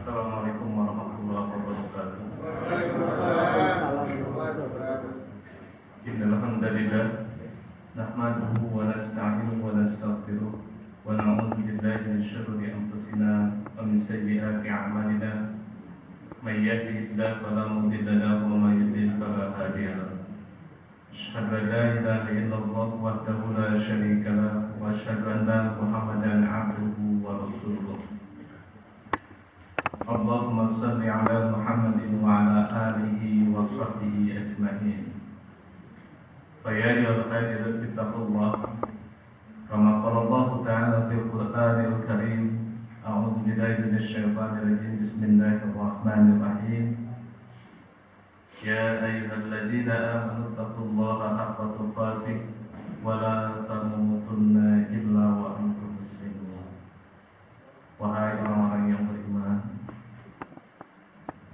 Assalamualaikum warahmatullahi wabarakatuh. Innal hamdalillah nahmaduhu wa nasta'inuhu wa nastaghfiruh wa na'udzu billahi min shururi anfusina wa min sayyiati a'malina. May yahdihillahu fala mudilla lahu wa may yudlil fala hadiya lahu. Asyhadu an la ilaha illallah wahdahu la syarika lahu wa asyhadu anna Muhammadan 'abduhu wa rasuluh. Allahumma salli ala Muhammadin wa ala alihi wa sahbihi ajma'in. Fa ya ayyuhal hadirin ittaqullah kama qala Allah ta'ala fil Qur'anil Karim. A'udzu billahi minasy syaithanir rajim. Bismillahirrahmanirrahim. Ya ayyuhalladzina amanu taqullaha haqqa tuqatih wa la tamutunna illa wa antum muslimun. Wahai orang-orang yang beriman,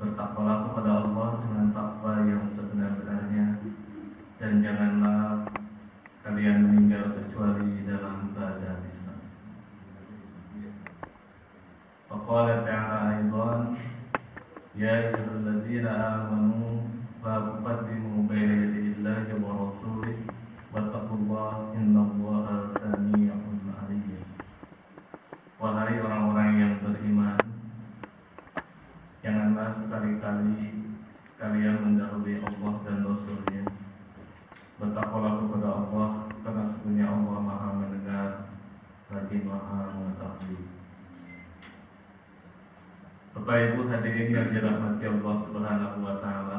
bertakwalah kepada Allah dengan takwa yang sebenar-benarnya, dan janganlah kalian meninggal kecuali dalam keadaan Islam. Faqala ta'ala aidan, ya ayyuhalladzina amanu la tuqaddimu baina yadayillahi wa rasulihi wattaqullaha innallaha samii'un 'aliim. Wahai orang-orang yang beriman, janganlah sekali-kali kalian mendahului Allah dan Rasul-Nya. Bertakwalah kepada Allah, karena sesungguhnya Allah Maha mendengar lagi Maha mengetahui. Bapak Ibu hadirin yang dirahmati Allah Subhanahu wa Ta'ala,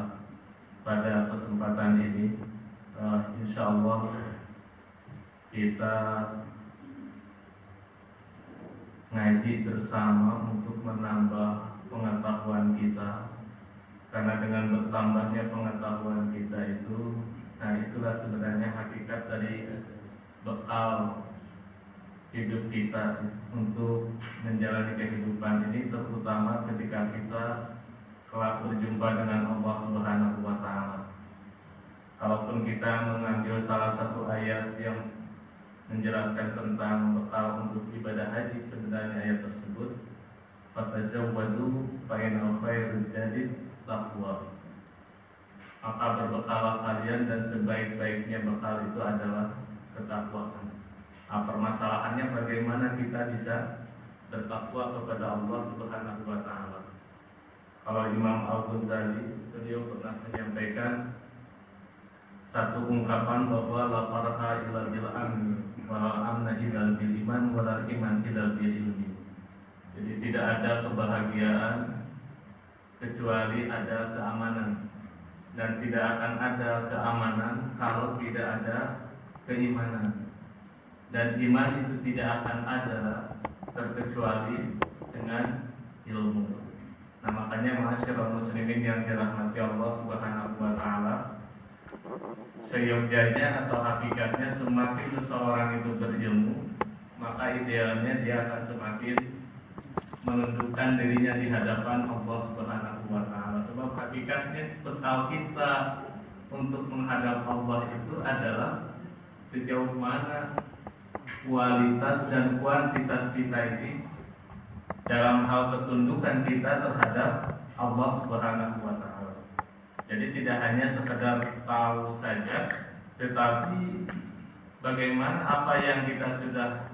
pada kesempatan ini insyaallah kita ngaji bersama untuk menambah pengetahuan kita, karena dengan bertambahnya pengetahuan kita itu, nah itulah sebenarnya hakikat dari bekal hidup kita untuk menjalani kehidupan ini, terutama ketika kita kelak berjumpa dengan Allah Subhanahu wa Ta'ala. Kalaupun kita mengambil salah satu ayat yang menjelaskan tentang bekal untuk ibadah haji, sebenarnya ayat tersebut fatazawwadu fa inna khairaz zadi taqwa. Maka berbekalah kalian, dan sebaik-baiknya bekal itu adalah ketakwaan. Nah, permasalahannya bagaimana kita bisa bertakwa kepada Allah Subhanahu wa Ta'ala. Kalau Imam Al-Ghazali, beliau pernah menyampaikan satu ungkapan bahwa la faraha illa bil amni wa la amna illa bil iman wa la iman illa bil ilmi. Jadi tidak ada kebahagiaan kecuali ada keamanan, dan tidak akan ada keamanan kalau tidak ada keimanan, dan iman itu tidak akan ada terkecuali dengan ilmu. Nah, makanya ma'asyiral muslimin yang dirahmati Allah Subhanahu wa Ta'ala, seyogyanya atau hakikatnya semakin seseorang itu berilmu, maka idealnya dia akan semakin menundukkan dirinya di hadapan Allah Subhanahu wa Ta'ala. Sebab hakikatnya bekal kita untuk menghadap Allah itu adalah sejauh mana kualitas dan kuantitas kita ini dalam hal ketundukan kita terhadap Allah Subhanahu wa Ta'ala. Jadi tidak hanya sekedar tahu saja, tetapi bagaimana apa yang kita sudah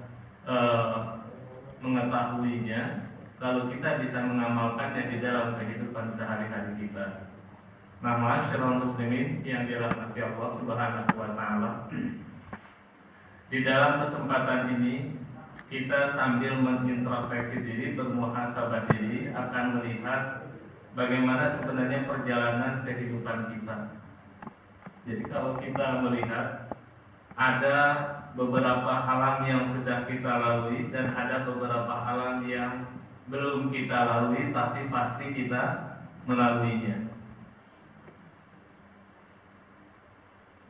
mengetahuinya, lalu kita bisa mengamalkannya di dalam kehidupan sehari-hari kita. Nah, ma'asyiral muslimin yang dirahmati Allah Subhanahu wa Ta'ala, di dalam kesempatan ini kita sambil mengintrospeksi diri, bermuhasabah diri, akan melihat bagaimana sebenarnya perjalanan kehidupan kita. Jadi kalau kita melihat ada beberapa halang yang sudah kita lalui, dan ada beberapa halang yang belum kita lalui, tapi pasti kita melaluinya.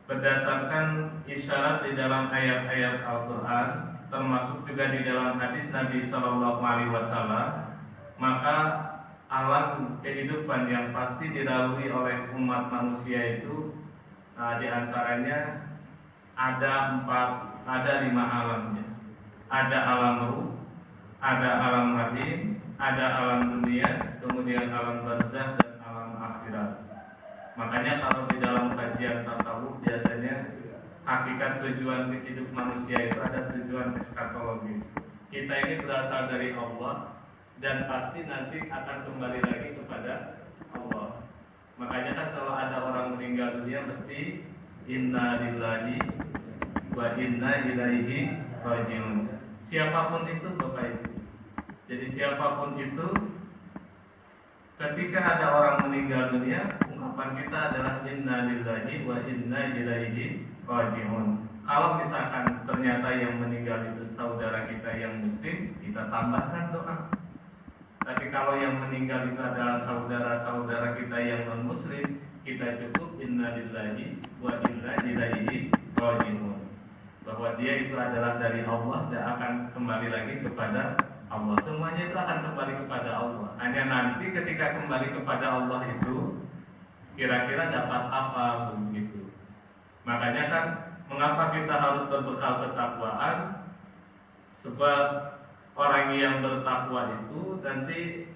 Berdasarkan isyarat di dalam ayat-ayat Al-Quran, termasuk juga di dalam hadis Nabi SAW, maka alam kehidupan yang pasti dilalui oleh umat manusia itu, di antaranya ada 5 alamnya. Ada alam ruh, ada alam rahim, ada alam dunia, kemudian alam barzakh dan alam akhirat. Makanya kalau di dalam kajian tasawuf biasanya hakikat tujuan hidup manusia itu ada tujuan eskatologis. Kita ini berasal dari Allah dan pasti nanti akan kembali lagi kepada Allah. Makanya kan kalau ada orang meninggal dunia mesti inna lillahi wa inna ilaihi rajiun. Siapapun itu Bapak Ibu. Jadi siapapun itu, ketika ada orang meninggal dunia, ungkapan kita adalah inna lillahi wa inna ilaihi rajiun. Kalau misalkan ternyata yang meninggal itu saudara kita yang muslim, kita tambahkan doa. Tapi kalau yang meninggal itu adalah saudara-saudara kita yang non muslim, kita cukup inna lillahi wa inna ilaihi rajiun. Bahwa dia itu adalah dari Allah dan akan kembali lagi kepada Allah. Semuanya itu akan kembali kepada Allah. Hanya nanti ketika kembali kepada Allah itu kira-kira dapat apa begitu. Makanya kan mengapa kita harus berbekal ketakwaan? Sebab orang yang bertakwa itu nanti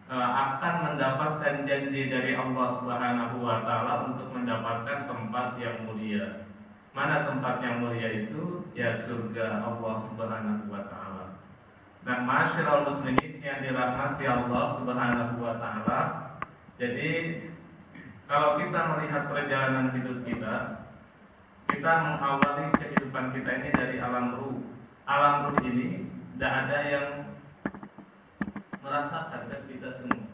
akan mendapatkan janji dari Allah Subhanahu wa taala untuk mendapatkan tempat yang mulia. Mana tempat yang mulia itu? Ya surga Allah Subhanahu wa taala. Dan masyarul muslimin yang dirahmati Allah Subhanahu wa taala. Jadi kalau kita melihat perjalanan hidup kita mengawali kehidupan kita ini dari alam ruh. Alam ruh ini tidak ada yang merasakan dan kita semua.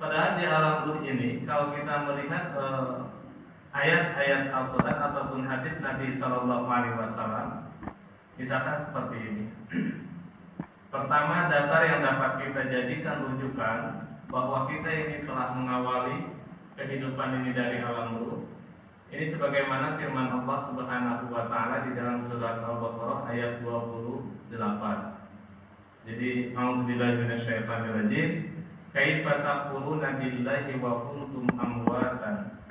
Padahal di alam ruh ini kalau kita melihat ayat-ayat Al-Quran ataupun hadis Nabi Sallallahu Alaihi Wasallam, misalkan seperti ini. Pertama, dasar yang dapat kita jadikan rujukan bahwa kita ini telah mengawali kehidupan ini dari alam ruh. Ini sebagaimana firman Allah Subhanahu wa taala di dalam surat Al-Baqarah ayat 28. Jadi, a'udzubillahi minasyaitonirrajim. Kaifa takfuruna billahi wa kuntum amwatan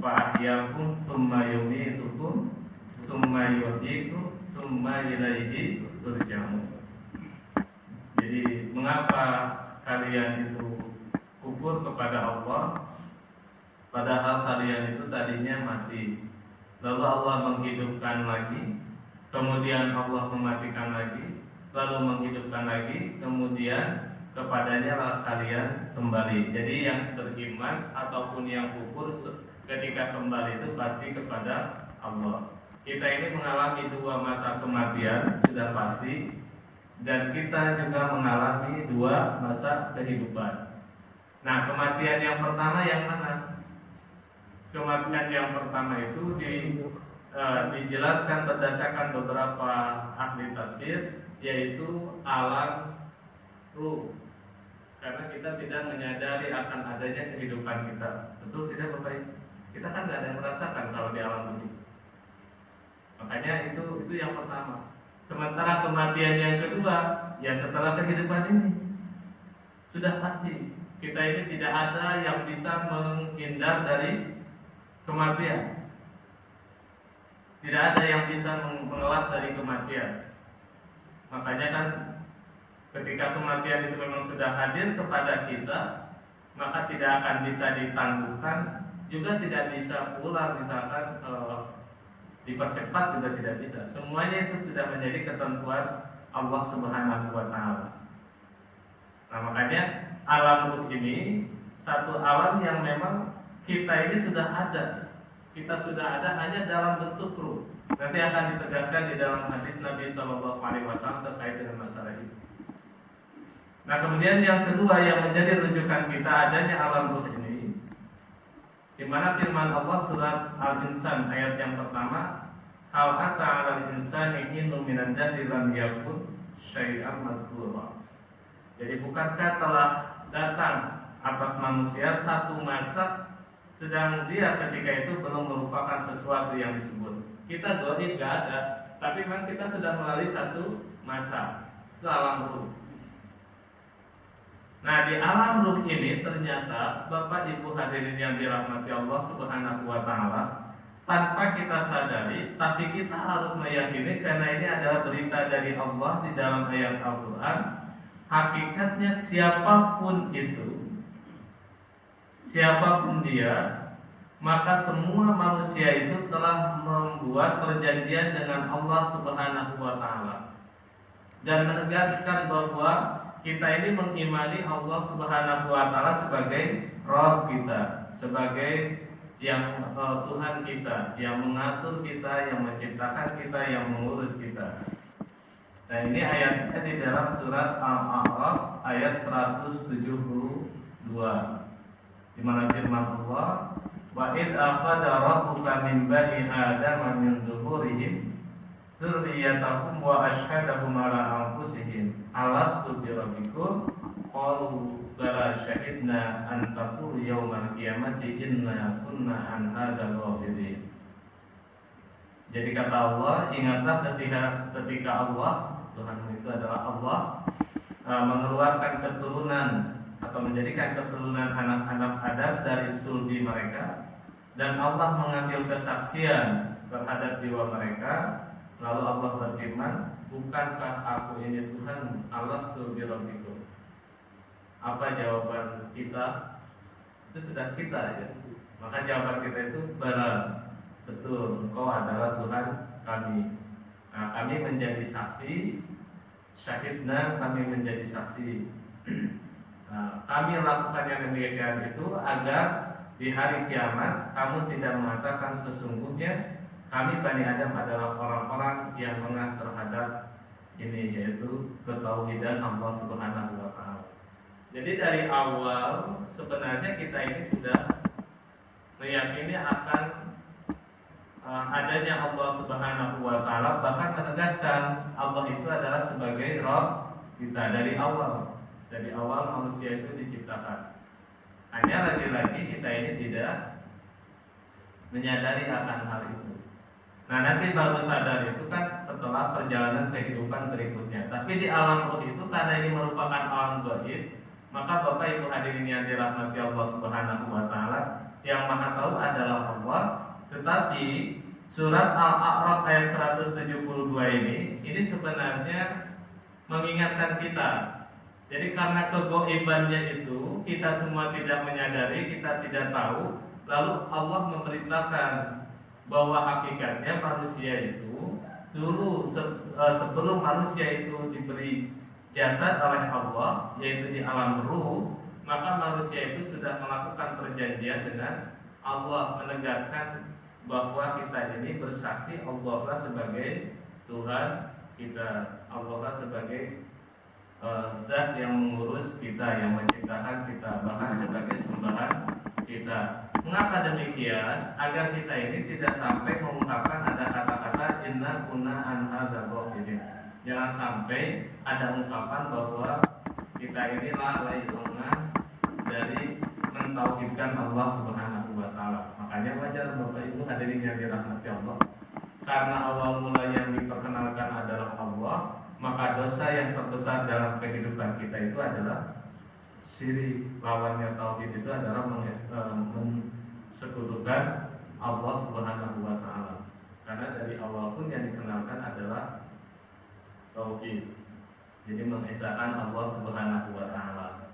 fa ahyaakum tsumma yumitukum tsumma yuhyikum tsumma ilaihi turja'un. Jadi, mengapa kalian itu kufur kepada Allah padahal kalian itu tadinya mati, lalu Allah menghidupkan lagi, kemudian Allah mematikan lagi, lalu menghidupkan lagi, kemudian kepadanya lah kalian kembali. Jadi yang beriman ataupun yang kufur ketika kembali itu pasti kepada Allah. Kita ini mengalami dua masa kematian sudah pasti, dan kita juga mengalami dua masa kehidupan. Nah, kematian yang pertama yang mana? Kematian yang pertama itu dijelaskan berdasarkan beberapa ahli tafsir, yaitu alam ruh. Karena kita tidak menyadari akan adanya kehidupan kita. Betul tidak Bapak Ibu? Kita kan tidak ada yang merasakan kalau di alam ruh. Makanya itu yang pertama. Sementara kematian yang kedua, ya setelah kehidupan ini sudah pasti kita ini tidak ada yang bisa menghindar dari kematian. Tidak ada yang bisa mengelak dari kematian. Makanya kan ketika kematian itu memang sudah hadir kepada kita, maka tidak akan bisa ditangguhkan, juga tidak bisa pula misalkan dipercepat juga tidak bisa. Semuanya itu sudah menjadi ketentuan Allah Subhanahu wa taala. Nah, makanya alam ruh ini satu alam yang memang kita ini sudah ada. Kita sudah ada hanya dalam bentuk ruh. Nanti akan ditegaskan di dalam hadis Nabi Sallallahu Alaihi Wasallam terkait dengan masalah itu. Nah, kemudian yang kedua yang menjadi rujukan kita adanya alam ruh ini, di mana firman Allah surat Al-Insan ayat yang pertama, hal ata 'alal insani hinun minan dahri lam yakun syai'an mazkura. Jadi bukankah telah datang atas manusia satu masa sedang dia ketika itu belum merupakan sesuatu yang disebut. Kita goib gak ada, tapi memang kita sudah melalui satu masa, itu alam ruh. Nah, di alam ruh ini ternyata Bapak Ibu hadirin yang dirahmati Allah Subhanahu wa taala, tanpa kita sadari, tapi kita harus meyakini karena ini adalah berita dari Allah di dalam ayat Al-Qur'an, hakikatnya siapapun itu, siapapun dia, maka semua manusia itu telah membuat perjanjian dengan Allah Subhanahu wa taala dan menegaskan bahwa kita ini mengimani Allah Subhanahu wa taala sebagai Rabb kita, sebagai yang Tuhan kita, yang mengatur kita, yang menciptakan kita, yang mengurus kita. Nah, ini ayatnya di dalam surat Al-A'raf ayat 172, di mana firman Allah, wa id akhadha rabbuka min bani adama min zuhurihim dzurriyyatahum wa ashhadahum ala anfusihim alastu bi rabbikum qalu bala syahidna an taqulu yaumal qiyamati inna kunna an hadzal ghafilin. Jadi kata Allah, ingatlah ketika Allah, Tuhan itu adalah Allah, mengeluarkan keturunan atau menjadikan keturunan anak-anak Adam dari sulbi mereka, dan Allah mengambil kesaksian terhadap jiwa mereka. Lalu Allah berfirman, bukankah aku ini Tuhan, alastu bi rabbikum? Apa jawaban kita? Itu sudah kita ya. Maka jawaban kita itu bala, betul, engkau adalah Tuhan kami. Nah, kami menjadi saksi, syahidna, kami menjadi saksi. Nah, kami lakukan yang demikian itu agar di hari kiamat kamu tidak mengatakan sesungguhnya kami Bani Adam adalah orang-orang yang lengah terhadap ini, yaitu ketauhidan Allah Subhanahu wa taala. Jadi dari awal sebenarnya kita ini sudah meyakini akan adanya Allah Subhanahu wa taala, bahkan menegaskan Allah itu adalah sebagai Rabb kita dari awal. Dari awal manusia itu diciptakan. Hanya lagi-lagi kita ini tidak menyadari akan hal itu. Nah, nanti baru sadar itu kan setelah perjalanan kehidupan berikutnya. Tapi di alam roh itu, karena ini merupakan alam gaib, maka Bapak Ibu hadirin yang dirahmati Allah Subhanahu wa taala, yang Maha tahu adalah Allah. Tetapi surat Al-A'raf ayat 172 ini sebenarnya mengingatkan kita. Jadi karena kegoibannya itu kita semua tidak menyadari, kita tidak tahu, lalu Allah memerintahkan bahwa hakikatnya manusia itu dulu sebelum manusia itu diberi jasad oleh Allah, yaitu di alam ruh, maka manusia itu sudah melakukan perjanjian dengan Allah, menegaskan bahwa kita ini bersaksi Allah lah sebagai Tuhan kita, Allah lah sebagai zat yang mengurus kita, yang menciptakan kita, bahkan sebagai sembahan kita. Mengapa demikian? Agar kita ini tidak sampai mengungkapkan ada kata-kata inna kunna an hadzal ghafilin. Jangan sampai ada ungkapan bahwa kita ini lalai lengah dari mentauhidkan Allah Subhanahu wa taala. Makanya wajar Bapak Ibu hadirin yang dirahmati Allah, karena awal mula yang diperkenalkan adalah Allah, maka dosa yang terbesar dalam kehidupan kita itu adalah syirik. Lawannya tauhid itu adalah mensekutukan Allah Subhanahu wa taala. Karena dari awal pun yang dikenalkan adalah tauhid. Jadi mengesahkan Allah Subhanahu wa taala.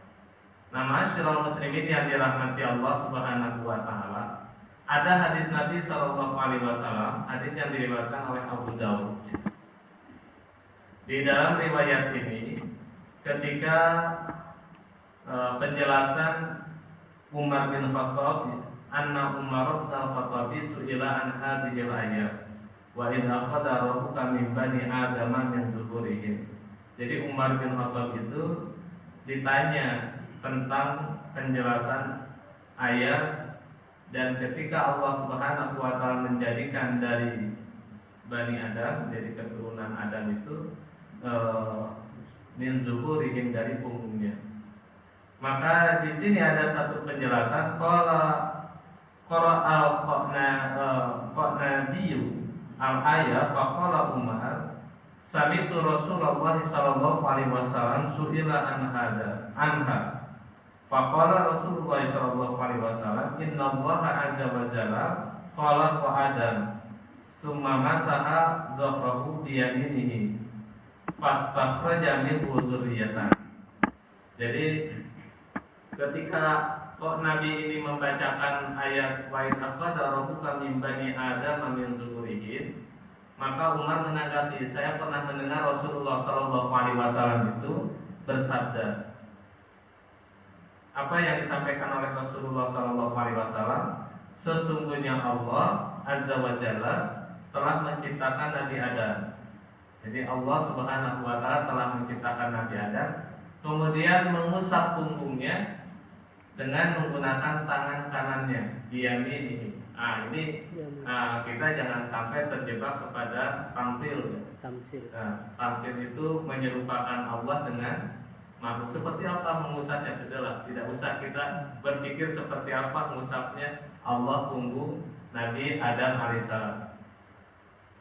Nah, ma'asyiral muslimin yang dirahmati Allah Subhanahu wa taala, ada hadis Nabi sallallahu alaihi wasallam, hadis yang diriwayatkan oleh Abu Daud. Di dalam riwayat ini, ketika penjelasan Umar bin Khattab, anna Umar bin Khattab su'ila an hadhil ayat wa in akhadha rabbuka min bani adama min zuhurihim. Jadi Umar bin Khattab itu ditanya tentang penjelasan ayat, dan ketika Allah Subhanahu wa taala menjadikan dari Bani Adam, dari keturunan Adam itu min zuhurihim, dari punggungnya. Maka di sini ada satu penjelasan, qara al-qanabiyu al-ayat faqala Umar sami'tu Rasulullah sallallahu alaihi wasallam su'ila anha faqala Rasulullah sallallahu alaihi wasallam innallaha azza wa jalla khalaqa Adam summa masaha zahrahu bi yaminihi fastakhraja minhu dzurriyyatan Jadi ketika kok Nabi ini membacakan ayat wa in akhadha rabbuka min bani adam min dzurriyyihim, maka Umar menanggapi, saya pernah mendengar Rasulullah SAW itu bersabda. Apa yang disampaikan oleh Rasulullah SAW? Sesungguhnya Allah Azza wa Jalla telah menciptakan Nabi Adam. Jadi Allah Subhanahu wa Ta'ala telah menciptakan Nabi Adam, kemudian mengusap punggungnya dengan menggunakan tangan kanannya, diyaminihi. Ini kita jangan sampai terjebak kepada tamsil. Tamsil itu menyerupakan Allah dengan makhluk. Seperti apa mengusapnya, sudahlah, tidak usah kita berpikir seperti apa mengusapnya Allah punggung Nabi Adam alaihissalam.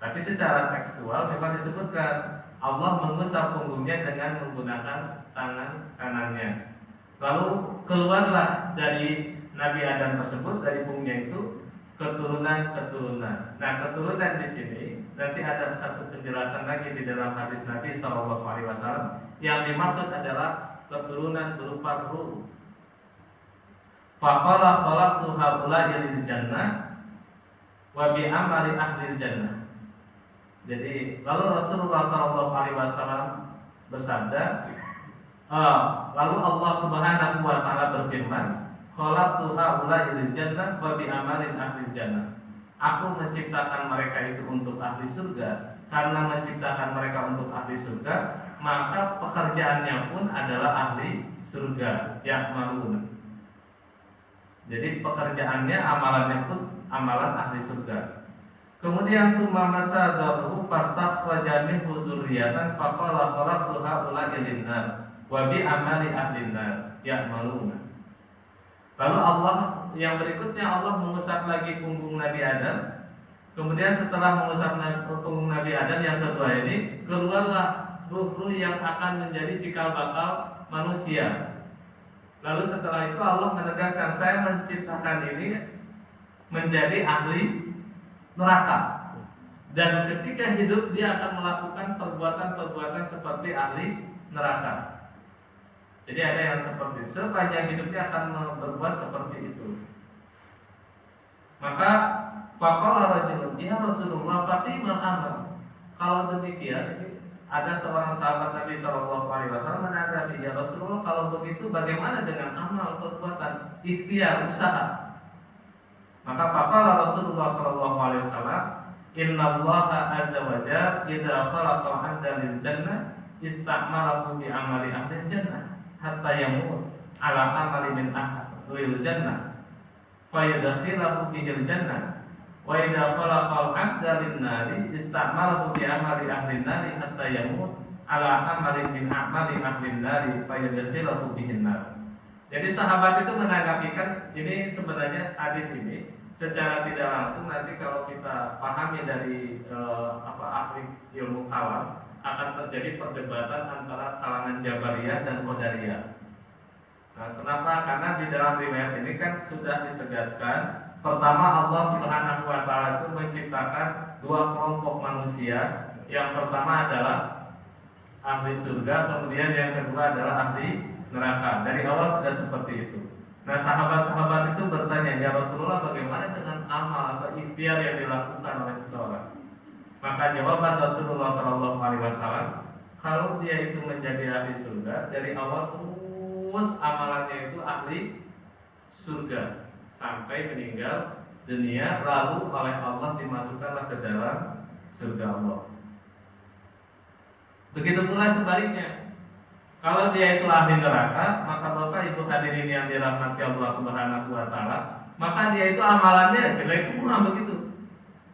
Tapi secara tekstual memang disebutkan Allah mengusap punggungnya dengan menggunakan tangan kanannya. Lalu keluarlah dari Nabi Adam tersebut, dari punggungnya itu keturunan-keturunan. Nah, keturunan di sini nanti ada satu penjelasan lagi di dalam hadis Nabi SAW. Yang dimaksud adalah keturunan berupa ruh. Faqala khalaqtu haula'i lil jannah wa bi amali ahli jannah. Jadi lalu Rasulullah SAW bersabda, lalu Allah Subhanahu wa Ta'ala berfirman, khalaqtu haula'i lil jannah wa bi amalin ahli jannah. Aku menciptakan mereka itu untuk ahli surga. Karena menciptakan mereka untuk ahli surga, maka pekerjaannya pun adalah ahli surga, ya'maluna. Jadi pekerjaannya, amalannya pun amalan ahli surga. Kemudian summa masadahu fastakhraja minhu dzurriyyatan faqala khalaqtu haula'i lin-nar wa bi amali ahli-nar ya'maluna. Lalu Allah yang berikutnya Allah mengusap lagi punggung Nabi Adam. Kemudian setelah mengusap punggung Nabi Adam yang kedua ini, keluarlah ruh-ruh yang akan menjadi cikal bakal manusia. Lalu setelah itu Allah menegaskan, saya menciptakan ini menjadi ahli neraka. Dan ketika hidup dia akan melakukan perbuatan-perbuatan seperti ahli neraka. Jadi ada yang seperti itu. Sepanjang hidup dia akan berbuat seperti itu. Maka faqala rajulun, ya Rasulullah fatimal amal. Kalau demikian, ada seorang sahabat Nabi SAW menanggapi, ya Rasulullah, kalau begitu bagaimana dengan amal perbuatan ikhtiar usaha? Maka faqala Rasulullah SAW, innallaha azza wa jalla idza khalaqa 'abda lil jannah ista'malahu bi amali ahli jannah hatta yamut ala amali min ahli jannah fa yadkhiluhu bihil jannah wa idza khalaqa 'abda lin nari ista'malahu bi amali ahli nari hatta yamut ala amali min amali ahli nari fa yadkhiluhu bihin nar. Jadi sahabat itu menanggapikan ini, sebenarnya hadis ini secara tidak langsung nanti kalau kita pahami dari ahli ilmu kalam akan terjadi perdebatan antara kalangan Jabariyah dan Qadariyah. Nah, kenapa? Karena di dalam riwayat ini kan sudah ditegaskan, pertama Allah Subhanahu wa Ta'ala itu menciptakan dua kelompok manusia. Yang pertama adalah ahli surga, kemudian yang kedua adalah ahli neraka. Dari awal sudah seperti itu. Nah, sahabat-sahabat itu bertanya, ya Rasulullah, bagaimana dengan amal atau ikhtiar yang dilakukan oleh seseorang? Maka jawaban Rasulullah SAW, kalau dia itu menjadi ahli surga, dari awal terus amalannya itu ahli surga sampai meninggal dunia, lalu oleh Allah dimasukkanlah ke dalam surga Allah. Begitu pula sebaliknya. Kalau dia itu ahli neraka, maka Bapak Ibu hadirin yang dirahmati Allah Subhanahu wa Ta'ala, maka dia itu amalannya jelek semua, begitu.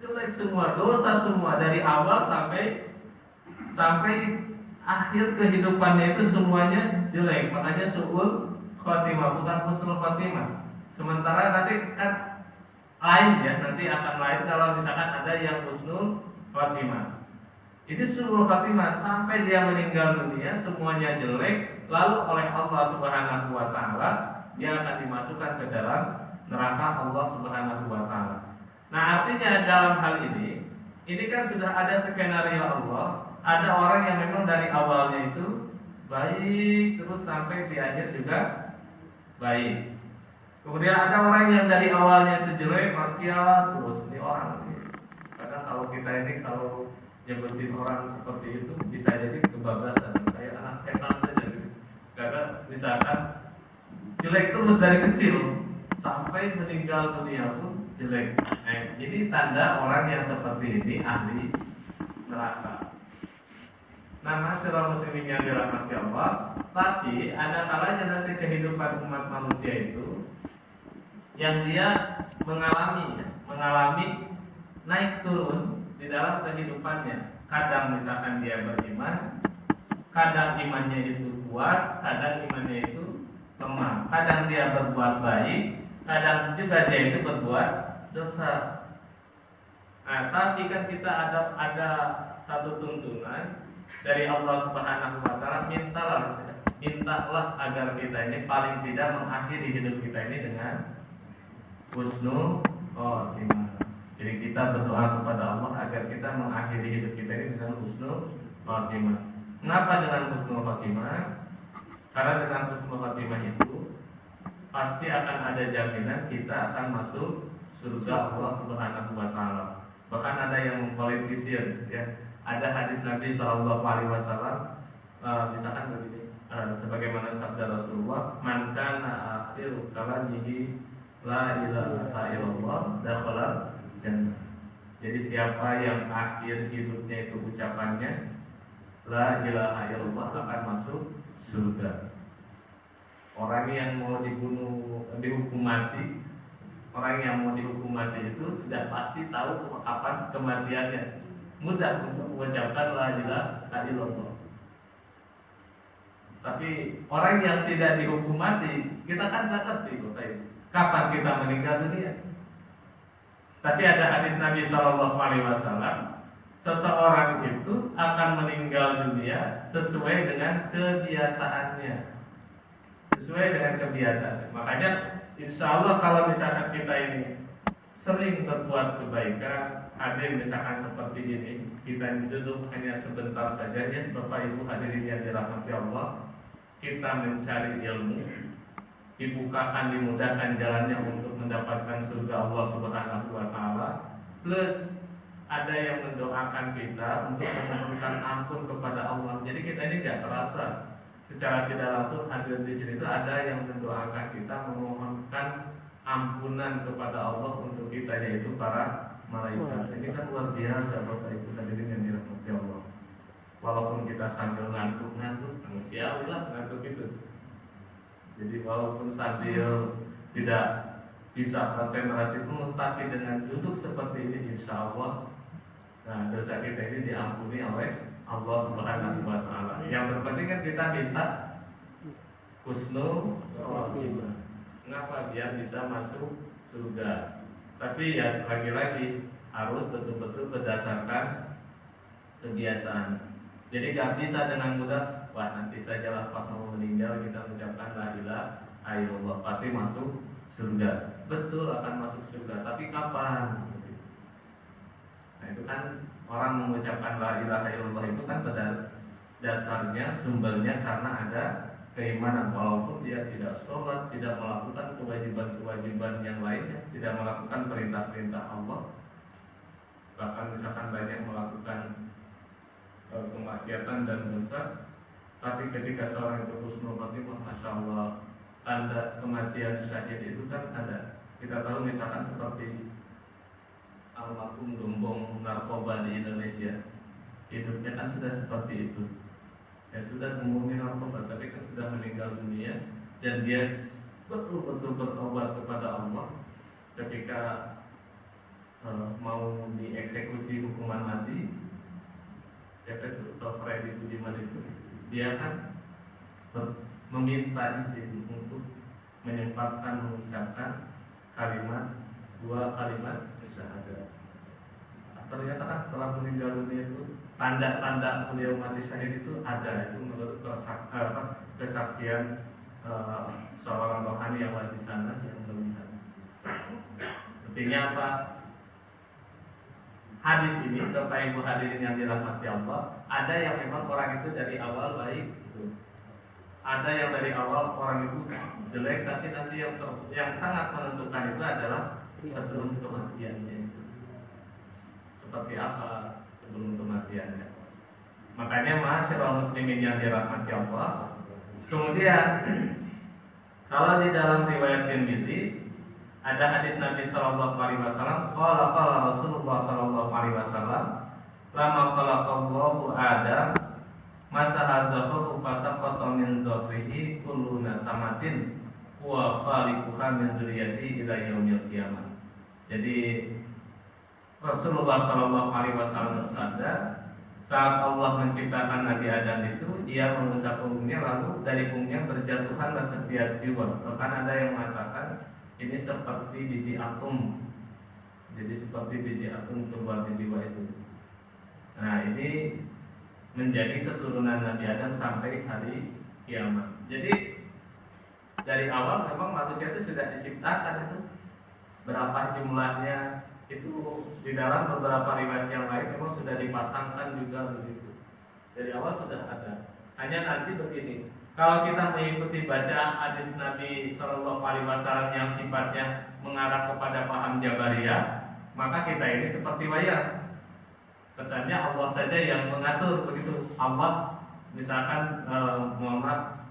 Jelek semua, dosa semua dari awal sampai akhir kehidupannya itu semuanya jelek. Makanya su'ul khotimah, bukan husnul khotimah. Sementara nanti kan lain ya, nanti akan lain kalau misalkan ada yang husnul khotimah. Ini su'ul khatimah sampai dia meninggal dunia semuanya jelek, lalu oleh Allah Subhanahu wa Ta'ala dia akan dimasukkan ke dalam neraka Allah Subhanahu wa Ta'ala. Nah, artinya dalam hal ini kan sudah ada skenario Allah. Ada orang yang memang dari awalnya itu baik terus sampai di akhir juga baik. Kemudian ada orang yang dari awalnya itu jelek, maksiat terus. Ini orang ini. Kadang kalau kita ini kalau nyebutin orang seperti itu bisa jadi kebablasan, kayak anak setan saja gitu. Karena misalkan jelek terus dari kecil sampai meninggal dunia pun jelek. Jadi tanda orang yang seperti ini ahli neraka. Nah, masyarakat muslimin yang dirahmati Allah, tapi ada kalanya nanti kehidupan umat manusia itu yang dia mengalami naik turun di dalam kehidupannya. Kadang misalkan dia beriman, kadang imannya itu kuat, kadang imannya itu lemah. Kadang dia berbuat baik, kadang juga dia itu berbuat dosa. Nah, tapi kan kita ada satu tuntunan dari Allah Subhanahu wa taala, mintalah agar kita ini paling tidak mengakhiri hidup kita ini dengan husnul khotimah. Jadi kita berdoa kepada Allah agar kita mengakhiri hidup kita ini dengan husnul khotimah. Kenapa dengan husnul khotimah? Karena dengan husnul khotimah itu pasti akan ada jaminan kita akan masuk surga Allah Subhanahu wa taala. Bahkan ada yang mempolitisir, ya. Ada hadis Nabi Shallallahu Alaihi Wasallam, misalkan begini, sebagaimana sabda Rasulullah, "Man kana akhiru kalamihi la ilaha illallah dakhala jannah." Jadi siapa yang akhir hidupnya itu ucapannya la ilaha illallah akan masuk surga. Orang yang mau dihukum mati, orang yang mau dihukum mati itu sudah pasti tahu kapan kematiannya. Mudah untuk mengucapkan la ilaha illallah. Tapi orang yang tidak dihukum mati, kita kan tidak ngerti kapan kita meninggal dunia. Tapi ada hadis Nabi Shallallahu Alaihi Wasallam, seseorang itu akan meninggal dunia sesuai dengan kebiasaannya, sesuai dengan kebiasaan. Makanya, insya Allah kalau misalkan kita ini sering berbuat kebaikan, hadir misalkan seperti ini, kita duduk hanya sebentar saja, ya Bapak Ibu hadirin yang dirahmati Allah, kita mencari ilmu, dibukakan, dimudahkan jalannya untuk mendapatkan surga Allah Subhanahu wa taala, plus ada yang mendoakan kita untuk memohonkan ampun kepada Allah. Jadi kita ini tidak terasa secara tidak langsung hadir di sini itu ada yang mendoakan kita, memohonkan ampunan kepada Allah untuk kita, yaitu para malaikat. Ini kan luar biasa Bapak Ibu hadirin yang dirahmati Allah. Walaupun kita sambil ngantuk-ngantuk, manusiawi lah ngantuk itu. Jadi walaupun sambil tidak bisa konsentrasi penuh, tapi dengan duduk seperti ini, insya Allah, nah, dosa kita ini diampuni oleh Allah Subhanahu wa taala. Yang terpenting kan kita minta husnul khotimah. Kenapa? Biar bisa masuk surga. Tapi ya lagi-lagi harus betul-betul berdasarkan kebiasaan. Jadi gak bisa dengan mudah, wah nanti sajalah pas mau meninggal kita mengucapkan la ilaha illallah pasti masuk surga. Betul akan masuk surga, tapi kapan? Nah itu kan orang mengucapkan la ilaha illallah itu kan pada dasarnya sumbernya karena ada keimanan, walaupun dia tidak sholat, tidak melakukan kewajiban-kewajiban yang lainnya, tidak melakukan perintah-perintah Allah, bahkan misalkan banyak melakukan kemaksiatan dan dosa, tapi ketika seorang itu husnul khotimah, masya Allah, tanda kematian syahid itu kan ada. Kita tahu misalkan seperti almarhum gembong narkoba di Indonesia, hidupnya kan sudah seperti itu. Ya sudah menghuni narkoba, tapi kan sudah meninggal dunia, dan dia betul-betul bertobat kepada Allah ketika mau dieksekusi hukuman mati. Siapa itu? Dr. Freddy Budiman itu, dia kan meminta izin untuk menyempatkan mengucapkan dua kalimat syahadat. Ternyata kan setelah meninggal dunia itu tanda-tanda beliau mati syahid itu ada, itu menurut kesaksian seorang rohani yang ada di sana yang melihat. Artinya apa? Hadis ini, Bapak Ibu hadirin yang dirahmati Allah, ada yang memang orang itu dari awal baik, gitu. Ada yang dari awal orang itu jelek, tapi nanti yang sangat menentukan itu adalah sebelum kematiannya itu. Seperti apa sebelum kematiannya? Makanya ma'asyiral muslimin yang dirahmati Allah. Kemudian kalau di dalam riwayat Tirmidzi ada hadis Nabi sallallahu alaihi wasallam, qala Rasulullah sallallahu alaihi wasallam, lama khalaqallahu Adam masaha zaharu fasaqata min zahrihi kullu nasamatin wa khaliquha min dzurriyyati ila yaumil qiyamah. Jadi Rasulullah sallallahu alaihi wasallam bersabda, saat Allah menciptakan Nabi Adam itu, ia mengusap punggungnya, lalu dari punggungnya berjatuhanlah setiap jiwa. Bahkan ada yang mengatakan ini seperti biji atom. Jadi seperti biji atom keluar di jiwa itu. Nah, ini menjadi keturunan Nabi Adam sampai hari kiamat. Jadi dari awal memang manusia itu sudah diciptakan itu. Berapa jumlahnya itu di dalam beberapa riwayat yang lain memang sudah dipasangkan juga begitu. Dari awal sudah ada. Hanya nanti begini, kalau kita mengikuti baca hadis Nabi Shallallahu Alaihi Wasallam yang sifatnya mengarah kepada paham Jabariyah, maka kita ini seperti wayang. Kesannya Allah saja yang mengatur begitu. Allah misalkan Muhammad,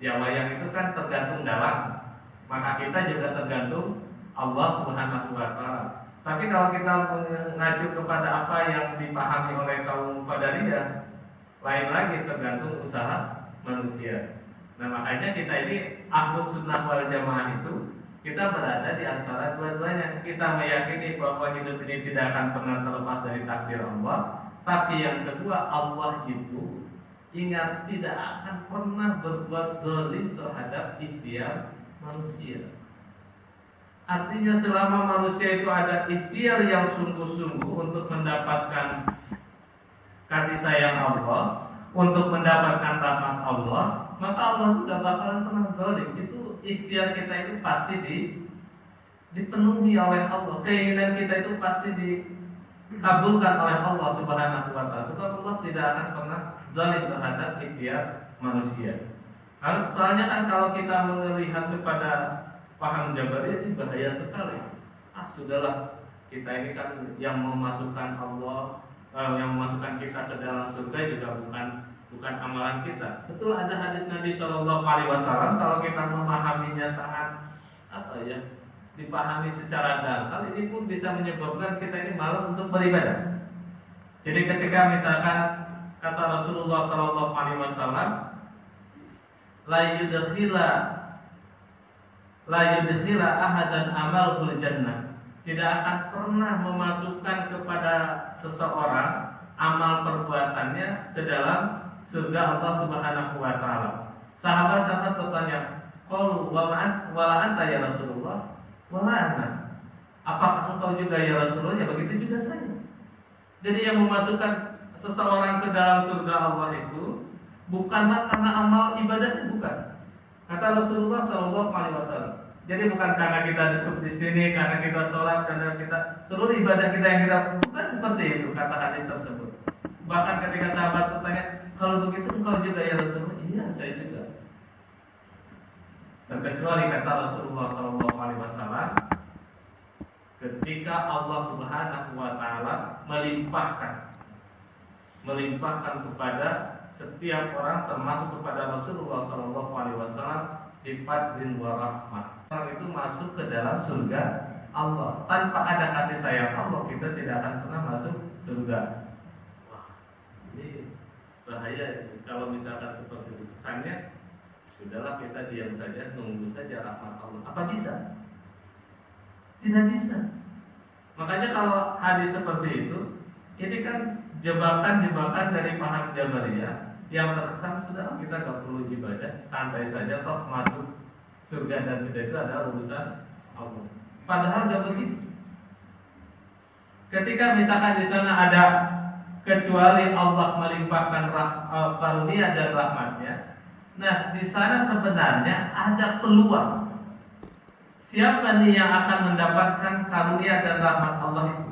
ya wayang itu kan tergantung dalam, maka kita juga tergantung Allah Subhanahu Wa Taala. Tapi kalau kita mengacu kepada apa yang dipahami oleh kaum Qadariyah, lain lagi, tergantung usaha manusia. Nah, makanya kita ini Ahlus Sunnah wal Jamaah itu kita berada di antara dua-duanya. Kita meyakini bahwa hidup ini tidak akan pernah terlepas dari takdir Allah. Tapi yang kedua, Allah itu ingat tidak akan pernah berbuat zalim terhadap ikhtiar manusia. Artinya selama manusia itu ada ikhtiar yang sungguh-sungguh untuk mendapatkan kasih sayang Allah, untuk mendapatkan rahmat Allah, maka Allah itu tidak bakalan pernah zalim. Itu ikhtiar kita itu pasti dipenuhi oleh Allah. Keinginan kita itu pasti dikabulkan oleh Allah Subhanahu wa taala. Sebab Allah tidak akan pernah zalim terhadap ikhtiar manusia. Soalnya kan kalau kita melihat kepada paham Jabariyah ini bahaya sekali. Sudahlah, kita ini kan yang memasukkan Allah, yang memasukkan kita ke dalam surga juga bukan amalan kita. Betul, ada hadis Nabi Shallallahu Alaihi Wasallam, kalau kita memahaminya sangat dipahami secara dangkal, ini pun bisa menyebabkan kita ini malas untuk beribadah. Jadi ketika misalkan kata Rasulullah Shallallahu Alaihi Wasallam, la yudkhila ahadan amalul jannah, tidak akan pernah memasukkan kepada seseorang amal perbuatannya ke dalam surga Allah Subhanahu wa taala. Sahabat-sahabat bertanya, qalu wala anta ya Rasulullah? Wala ana. Apakah engkau juga ya Rasulullah? Ya begitu juga saya. Jadi yang memasukkan seseorang ke dalam surga Allah itu bukanlah karena amal ibadahnya, bukan. Kata Rasulullah Shallallahu Alaihi Wasallam. Jadi bukan karena kita duduk di sini, karena kita sholat, karena kita seluruh ibadah kita yang kita bukan seperti itu kata hadis tersebut. Bahkan ketika sahabat bertanya, kalau begitu engkau juga ya Rasulullah? Iya, saya juga. Terkecuali kata Rasulullah Shallallahu Alaihi Wasallam, ketika Allah Subhanahu Wa Taala melimpahkan kepada setiap orang, termasuk kepada Rasulullah Shallallahu Alaihi Wasallam, hifadzin wa rahmah. Orang itu masuk ke dalam surga Allah. Tanpa ada kasih sayang Allah, kita tidak akan pernah masuk surga. Wah, ini bahaya kalau misalkan seperti itu. Kesannya sudahlah, kita diam saja, nunggu saja rahmat Allah. Apa bisa? Tidak bisa. Makanya kalau hadis seperti itu, ini kan jebakan-jebakan dari paham Jabariyah yang terkesan sudah kita gak perlu ibadah, santai saja, toh masuk surga dan tidak, itu adalah urusan Allah. Padahal gak begitu. Ketika misalkan di sana ada, kecuali Allah melimpahkan karunia dan rahmatnya, nah di sana sebenarnya ada peluang. Siapa nih yang akan mendapatkan karunia dan rahmat Allah itu?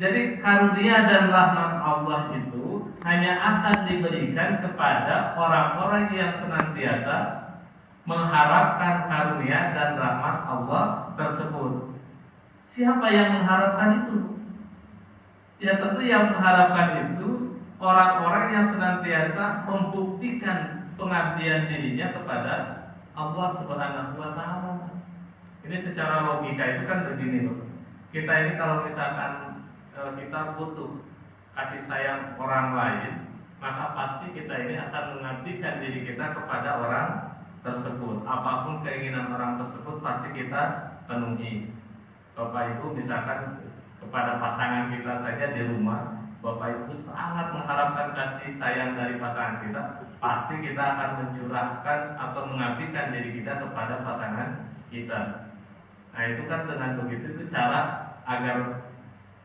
Jadi karunia dan rahmat Allah itu hanya akan diberikan kepada orang-orang yang senantiasa mengharapkan karunia dan rahmat Allah tersebut. Siapa yang mengharapkan itu? Ya tentu yang mengharapkan itu orang-orang yang senantiasa membuktikan pengabdian dirinya kepada Allah Subhanahu wa taala. Ini secara logika itu kan begini loh. Kita ini kalau misalkan kita butuh kasih sayang orang lain, maka pasti kita ini akan mengabdikan diri kita kepada orang tersebut. Apapun keinginan orang tersebut pasti kita penuhi. Bapak Ibu misalkan kepada pasangan kita saja di rumah, Bapak Ibu sangat mengharapkan kasih sayang dari pasangan kita, pasti kita akan mencurahkan atau mengabdikan diri kita kepada pasangan kita. Nah itu kan dengan begitu itu cara agar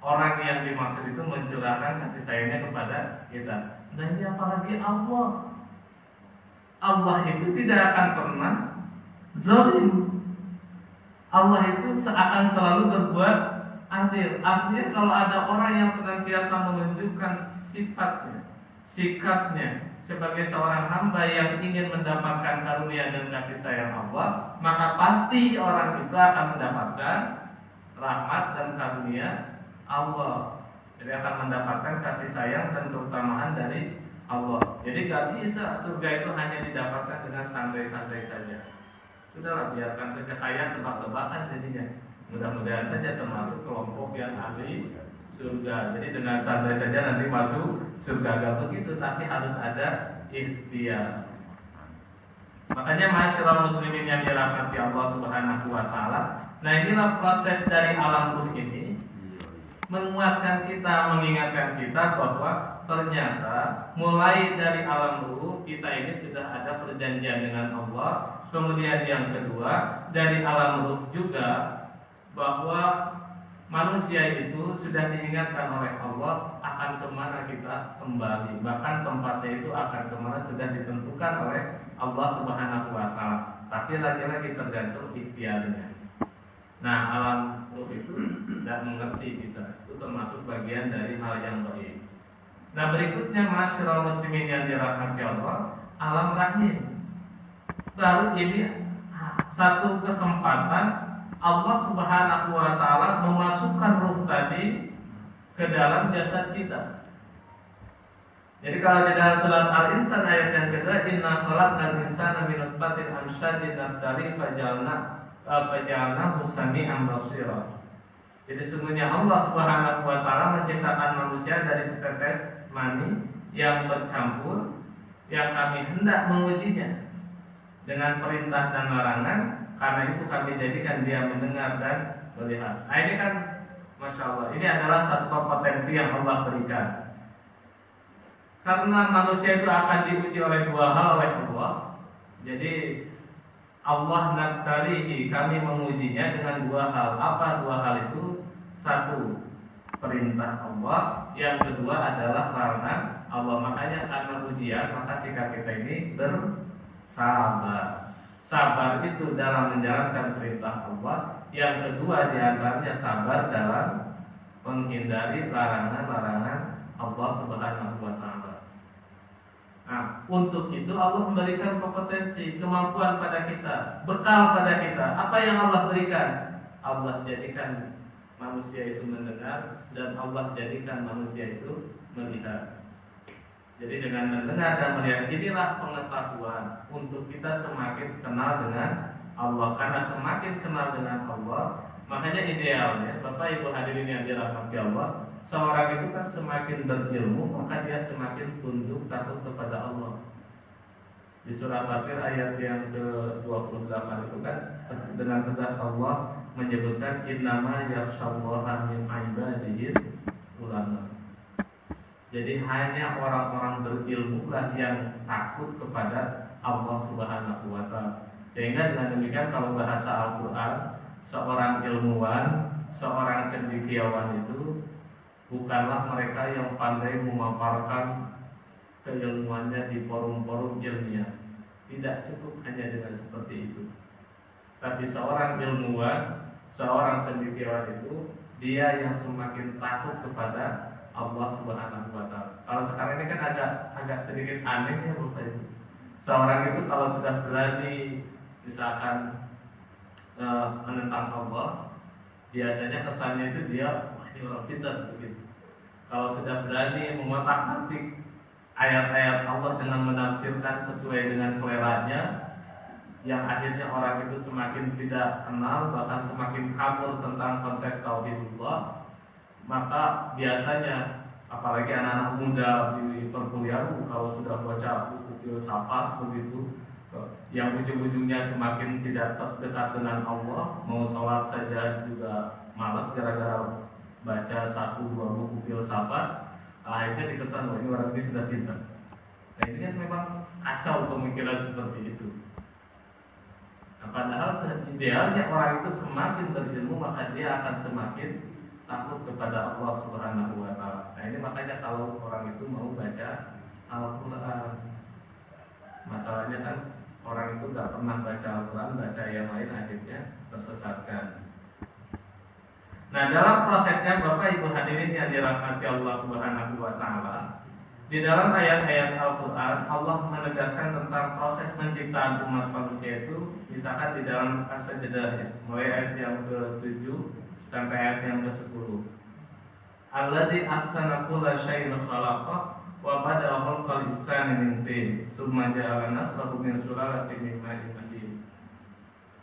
orang yang dimaksud itu mencurahkan kasih sayangnya kepada kita. Nah ini apalagi Allah. Allah itu tidak akan pernah zalim. Allah itu akan selalu berbuat adil. Artinya kalau ada orang yang senantiasa menunjukkan sifatnya, sikapnya sebagai seorang hamba yang ingin mendapatkan karunia dan kasih sayang Allah, maka pasti orang itu akan mendapatkan rahmat dan karunia Allah. Jadi akan mendapatkan kasih sayang dan keutamaan dari Allah. Jadi gak bisa surga itu hanya didapatkan dengan santai-santai saja. Sudahlah, biarkan saja, kayak tebak-tebakan jadinya. Mudah-mudahan saja termasuk kelompok yang ahli surga. Jadi dengan santai saja nanti masuk surga, gak begitu, tapi harus ada ikhtiar. Makanya masyarakat muslimin yang dirahmati Allah Subhanahu wa taala. Nah, inilah proses dari alam ruh ini menguatkan kita, mengingatkan kita bahwa ternyata mulai dari alam ruh kita ini sudah ada perjanjian dengan Allah. Kemudian yang kedua, dari alam ruh juga bahwa manusia itu sudah diingatkan oleh Allah akan kemana kita kembali. Bahkan tempatnya itu akan kemana sudah ditentukan oleh Allah Subhanahu wa taala. Tapi lagi-lagi tergantung ikhtiarnya. Nah, alam ruh itu tidak mengerti kita. Itu termasuk bagian dari hal yang baik. Nah, berikutnya masyarakat muslimin yang dirahmati Allah, alam rahim. Baru ini satu kesempatan Allah Subhanahu wa taala memasukkan ruh tadi ke dalam jasad kita. Jadi kalau di dalam surat Al-Insan ayat yang kedua, inna khalaqnal insana min nutfatin amsyajin nabtali fajalnahu sami'an basira. Jadi sesungguhnya Allah Subhanahu wa taala menciptakan manusia dari setetes mani yang bercampur, yang kami hendak mengujinya dengan perintah dan larangan. Karena itu kami jadikan dia mendengar dan melihat. Nah ini kan Masya Allah, ini adalah satu kompetensi yang Allah berikan. Karena manusia itu akan diuji oleh dua hal oleh Allah. Jadi Allah nabtalihi, kami mengujinya dengan dua hal. Apa dua hal itu? Satu, perintah Allah. Yang kedua adalah larangan Allah. Makanya karena ujian, maka sikap kita ini bersabar. Sabar itu dalam menjalankan perintah Allah. Yang kedua diantaranya sabar dalam menghindari larangan-larangan Allah Subhanahu wa taala. Nah, untuk itu Allah memberikan kompetensi, kemampuan pada kita, bekal pada kita. Apa yang Allah berikan? Allah jadikan manusia itu mendengar dan Allah jadikan manusia itu melihat. Jadi dengan mendengar dan melihat inilah pengetahuan untuk kita semakin kenal dengan Allah. Karena semakin kenal dengan Allah, makanya idealnya Bapak Ibu hadirin yang dirahmati Allah, seorang itu kan semakin berilmu, maka dia semakin tunduk takut kepada Allah. Di surat Fatir ayat yang ke-28 itu kan dengan tegas Allah menyebutkan innama yakhsyallaha min ibadihi ulama. Jadi hanya orang-orang berilmu lah yang takut kepada Allah Subhanahu wa taala. Sehingga dengan demikian kalau bahasa Al-Qur'an, seorang ilmuwan, seorang cendekiawan itu bukanlah mereka yang pandai memaparkan keilmuannya di forum-forum ilmiah. Tidak cukup hanya dengan seperti itu. Tapi seorang ilmuwan, seorang cendekiawan itu dia yang semakin takut kepada Allah Subhanahu wa taala. Kalau sekarang ini kan agak sedikit aneh ya Bapak Ibu. Seorang itu kalau sudah berani misalkan menentang Allah, biasanya kesannya itu dia wah, ini orang pintar begitu. Kalau sudah berani mengotak-atik ayat-ayat Allah dengan menafsirkan sesuai dengan seleranya, yang akhirnya orang itu semakin tidak kenal, bahkan semakin kabur tentang konsep tauhidullah, maka biasanya apalagi anak-anak muda di perkuliahan kalau sudah baca buku filsafat begitu, yang ujung-ujungnya semakin tidak dekat dengan Allah, mau sholat saja juga malas gara-gara baca 1-2 buku filsafat, akhirnya dikesan bahwa ini orang ini sudah pintar. Nah ini kan memang kacau pemikiran seperti itu. Nah, padahal idealnya orang itu semakin berilmu maka dia akan semakin takut kepada Allah Subhanahu wa taala. Nah ini makanya kalau orang itu mau baca Al-Quran, masalahnya kan orang itu gak pernah baca Al-Quran, baca yang lain akhirnya tersesatkan. Nah dalam prosesnya Bapak Ibu hadirin yang dirahmati Allah Subhanahu wa taala, di dalam ayat-ayat Al-Quran Allah menegaskan tentang proses penciptaan umat manusia itu, misalkan di dalam As-Sajdah ya, mulai ayat yang ke-7 sampai ayat yang ke-10. Alladzi ahsana kulla syai'in khalaqah wa bada'a khalqal insani min tin tsumma ja'ala naslahu min sulalatin min ma'in mahin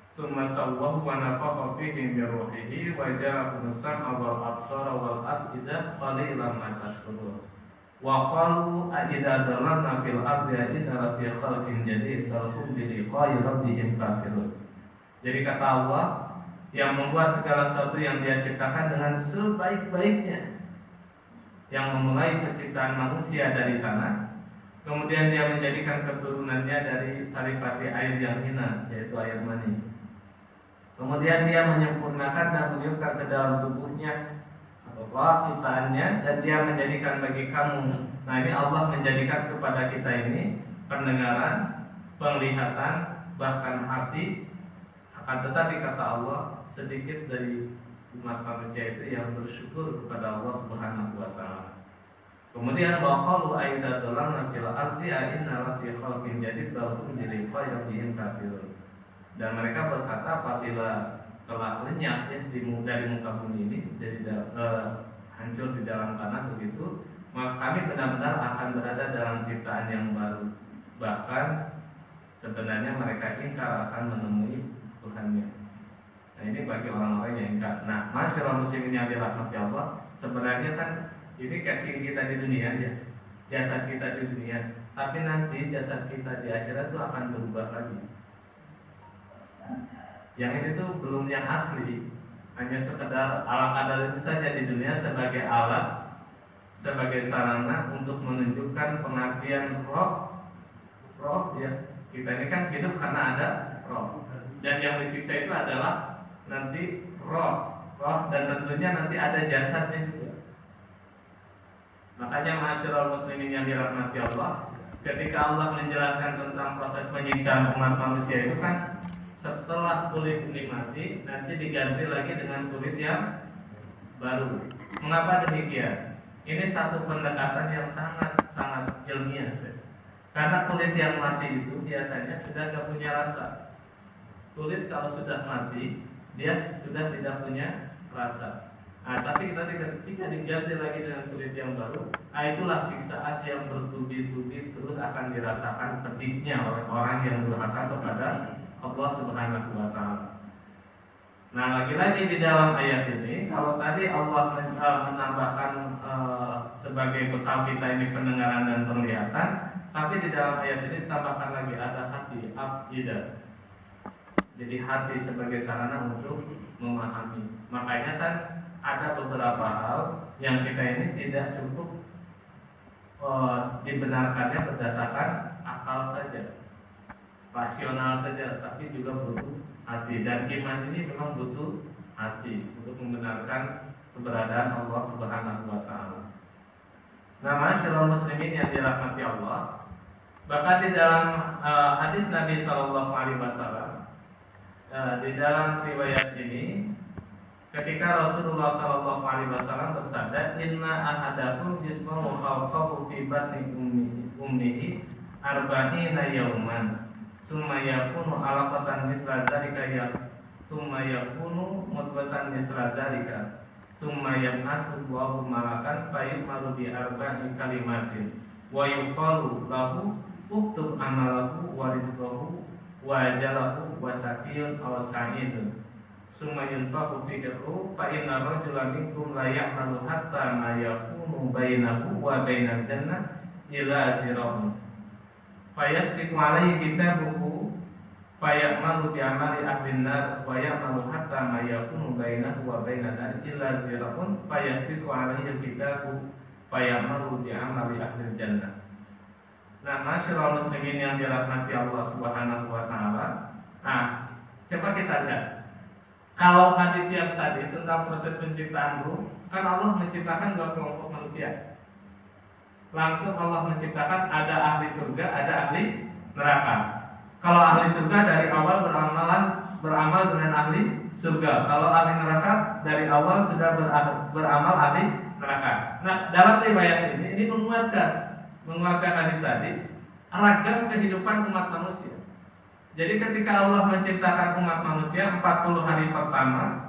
tsumma sawwahu wa nafakha fihi min ruhihi wa ja'ala sam'a wal absara wal af'idata qalilan ma tashkurun wa qalu a idza dalalna fil ardi inna lafi khalqin jadid bal hum bi liqa'i rabbihim kafirun. Jadi kata Allah yang membuat segala sesuatu yang Dia ciptakan dengan sebaik-baiknya, yang memulai penciptaan manusia dari tanah, kemudian Dia menjadikan keturunannya dari saripati air yang hina, yaitu air mani. Kemudian Dia menyempurnakan dan meniupkan ke dalam tubuhnya Allah ciptaannya, dan Dia menjadikan bagi kamu. Nah ini Allah menjadikan kepada kita ini pendengaran, penglihatan, bahkan hati. Akan tetapi kata Allah, sedikit dari umat manusia itu yang bersyukur kepada Allah Subhanahu wa taala. Kemudian waqalu aidza dalalna fil ardi inna lafi khalqin jadid bal hum bi liqa'i rabbihim kafirun. Dan mereka berkata apabila telah lenyap ya dari muka bumi ini, jadi hancur di dalam tanah begitu, maka kami benar-benar akan berada dalam ciptaan yang baru. Bahkan sebenarnya mereka ingkar akan menemui Tuhannya. Nah ini bagi orang-orang yang ingkar. Nah masyarakat muslimin yang dirahmati Allah, sebenarnya kan ini casing kita di dunia aja, jasad kita di dunia. Tapi nanti jasad kita di akhirat itu akan berubah lagi. Yang ini tuh belum yang asli, hanya sekedar alat kadar itu saja di dunia sebagai alat, sebagai sarana untuk menunjukkan pengabdian roh ya. Kita ini kan hidup karena ada roh. Dan yang disiksa itu adalah nanti roh dan tentunya nanti ada jasadnya juga. Makanya ma'asyiral muslimin yang dirahmati Allah, ketika Allah menjelaskan tentang proses penyiksaan umat manusia itu kan setelah kulit ini mati nanti diganti lagi dengan kulit yang baru. Mengapa demikian? Ini satu pendekatan yang sangat ilmiah. Karena kulit yang mati itu biasanya sudah tidak punya rasa. Kulit kalau sudah mati, dia sudah tidak punya rasa. Nah, tapi ketika diganti lagi dengan kulit yang baru, itulah siksaan yang bertubi-tubi terus akan dirasakan pedihnya oleh orang yang durhaka kepada Allah Subhanahu wa taala. Nah, lagi-lagi di dalam ayat ini, kalau tadi Allah menambahkan sebagai bekal kita ini pendengaran dan penglihatan, tapi di dalam ayat ini ditambahkan lagi ada hati, afidah. Jadi hati sebagai sarana untuk memahami. Makanya kan ada beberapa hal yang kita ini tidak cukup dibenarkannya berdasarkan akal saja, rasional saja, tapi juga butuh hati. Dan iman ini memang butuh hati untuk membenarkan keberadaan Allah Subhanahu wa taala. Nah, masyaallah muslimin yang dirahmati Allah, bahkan di dalam hadis Nabi sallallahu alaihi wasallam, di dalam riwayat ini ketika Rasulullah SAW bersabda, Inna ahadakum yusma'u khalqahu fi batni ummihi arba'ina yawman summa yakunu alaqatan misla dzalika summa yakunu mudghatan misla dzalika summa yab'atsu Allahu malakan fayu'maru bi arba'i kalimatin wa yuqalu lahu uktub amalahu wa rizqahu wa ajalahu wa saqiyun aw sa'idun summa yunfahu fihi ruh fa inna rajula minkum la ya'malu hatta ma yakunu bainahu wa bainal jannah ila jirahum fayasbiqu alaihi kitabuhu fayamalu bi amali ahli nar wa ya'malu hatta ma yakunu bainahu wa bainal nar illa jirahun fayasbiqu alaihi kitabuhu fayamalu bi amali ahli jannah. Nah, masyaallah muslimin yang dirahmati Allah Subhanahu wa taala. Nah, coba kita lihat. Kalau hadis yang tadi tentang proses penciptaan ruh, kan Allah menciptakan dua kelompok manusia. Langsung Allah menciptakan ada ahli surga, ada ahli neraka. Kalau ahli surga dari awal beramal dengan ahli surga. Kalau ahli neraka dari awal sudah beramal ahli neraka. Nah, dalam riwayat ini menguatkan hadis tadi, ragam kehidupan umat manusia. Jadi ketika Allah menciptakan umat manusia 40 hari pertama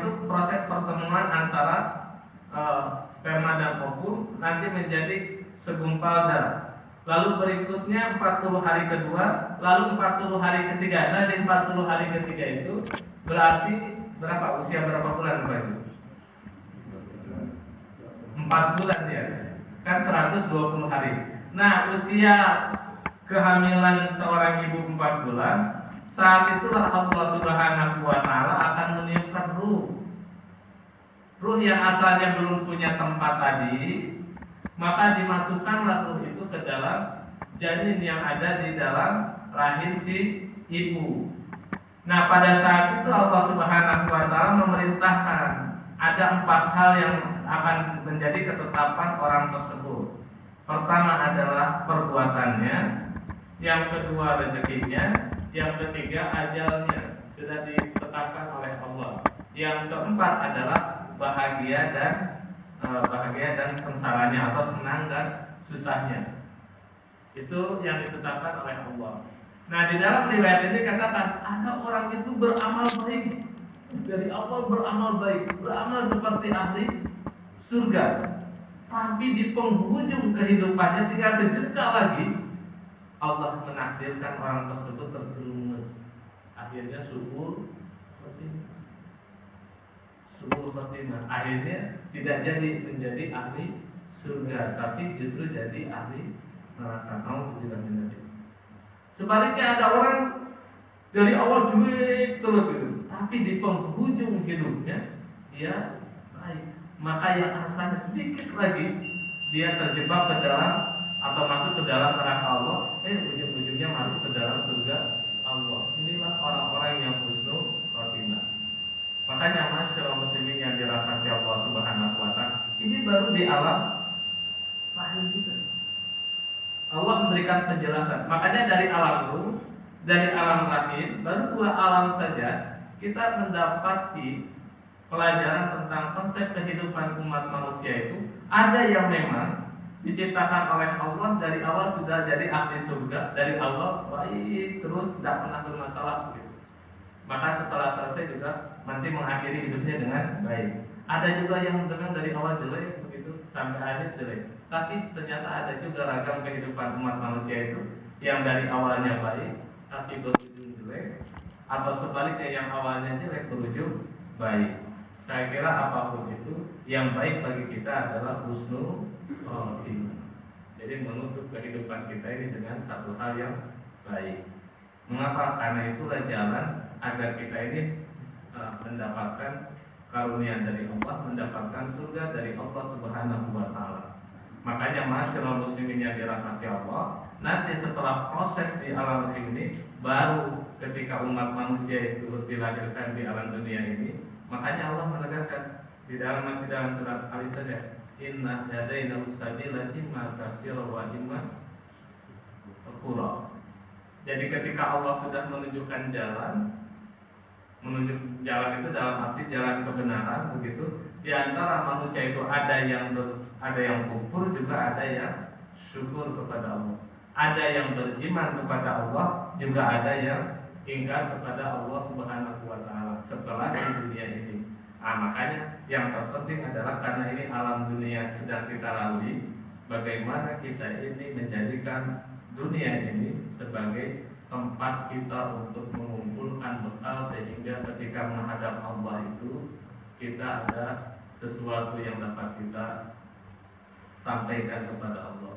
itu proses pertemuan antara sperma dan ovum nanti menjadi segumpal darah. Lalu berikutnya 40 hari kedua, lalu 40 hari ketiga. Nah, di 40 hari ketiga itu berarti berapa usia berapa bulan Pak Ibu? 4 bulan ya. Kan 120 hari. Nah, usia kehamilan seorang ibu 4 bulan, saat itulah Allah Subhanahu wa taala akan meniupkan ruh. Ruh yang asalnya belum punya tempat tadi, maka dimasukkanlah ruh itu ke dalam janin yang ada di dalam rahim si ibu. Nah, pada saat itu Allah Subhanahu wa taala memerintahkan ada 4 hal yang akan menjadi ketetapan orang tersebut. Pertama adalah perbuatannya, yang kedua rezekinya, yang ketiga ajalnya sudah ditetapkan oleh Allah. Yang keempat adalah bahagia dan sengsaranya atau senang dan susahnya. Itu yang ditetapkan oleh Allah. Nah, di dalam riwayat ini katakan ada orang itu beramal baik, dari awal beramal baik, beramal seperti ahli surga, tapi di penghujung kehidupannya tinggal sejengkal lagi Allah menakdirkan orang tersebut terjerumus, akhirnya suul khotimah, akhirnya tidak jadi menjadi ahli surga, tapi justru jadi ahli neraka. Sebaliknya ada orang dari awal jelek terus gitu, tapi di penghujung hidupnya dia baik. Maka yang asalnya sedikit lagi dia terjebak ke dalam atau masuk ke dalam neraka Allah, ujung-ujungnya masuk ke dalam surga Allah. Inilah orang-orang yang husnul khotimah. Makanya masyaallah muslimin yang dirahmati Allah Subhanahu wa taala, ini baru di alam lahir kita. Allah memberikan penjelasan. Makanya dari alam ruh, dari alam rahim, baru 2 alam saja kita mendapati pelajaran tentang konsep kehidupan umat manusia itu. Ada yang memang diciptakan oleh Allah dari awal sudah jadi ahli surga, dari Allah baik terus tidak pernah bermasalah begitu. Maka setelah selesai juga nanti mengakhiri hidupnya dengan baik. Ada juga yang memang dari awal jelek begitu sampai akhir jelek. Tapi ternyata ada juga ragam kehidupan umat manusia itu yang dari awalnya baik tapi berujung jelek, atau sebaliknya yang awalnya jelek berujung baik. Saya kira apapun itu yang baik bagi kita adalah husnul khotimah. Jadi menutup kehidupan kita ini dengan satu hal yang baik. Mengapa? Karena itulah jalan agar kita ini mendapatkan karunia dari Allah, mendapatkan surga dari Allah Subhanahu wa taala. Makanya masyaallah muslimin yang dirahmati Allah, nanti setelah proses di alam ini, baru ketika umat manusia itu dilahirkan di alam dunia ini, makanya Allah menegaskan di dalam surat Al-Sajdah, inna hadaina sabila imma kafira wa imma syakura. Jadi ketika Allah sudah menunjukkan jalan, Menuju jalan itu dalam arti jalan kebenaran begitu. Di antara manusia itu ada yang kufur, juga ada yang syukur kepada Allah. Ada yang beriman kepada Allah, juga ada yang ingkar kepada Allah Subhanahu wa taala setelah di dunia ini. Makanya yang terpenting adalah karena ini alam dunia sedang kita lalui, bagaimana kita ini menjadikan dunia ini sebagai tempat kita untuk mengumpulkan bekal sehingga ketika menghadap Allah itu kita ada sesuatu yang dapat kita sampaikan kepada Allah.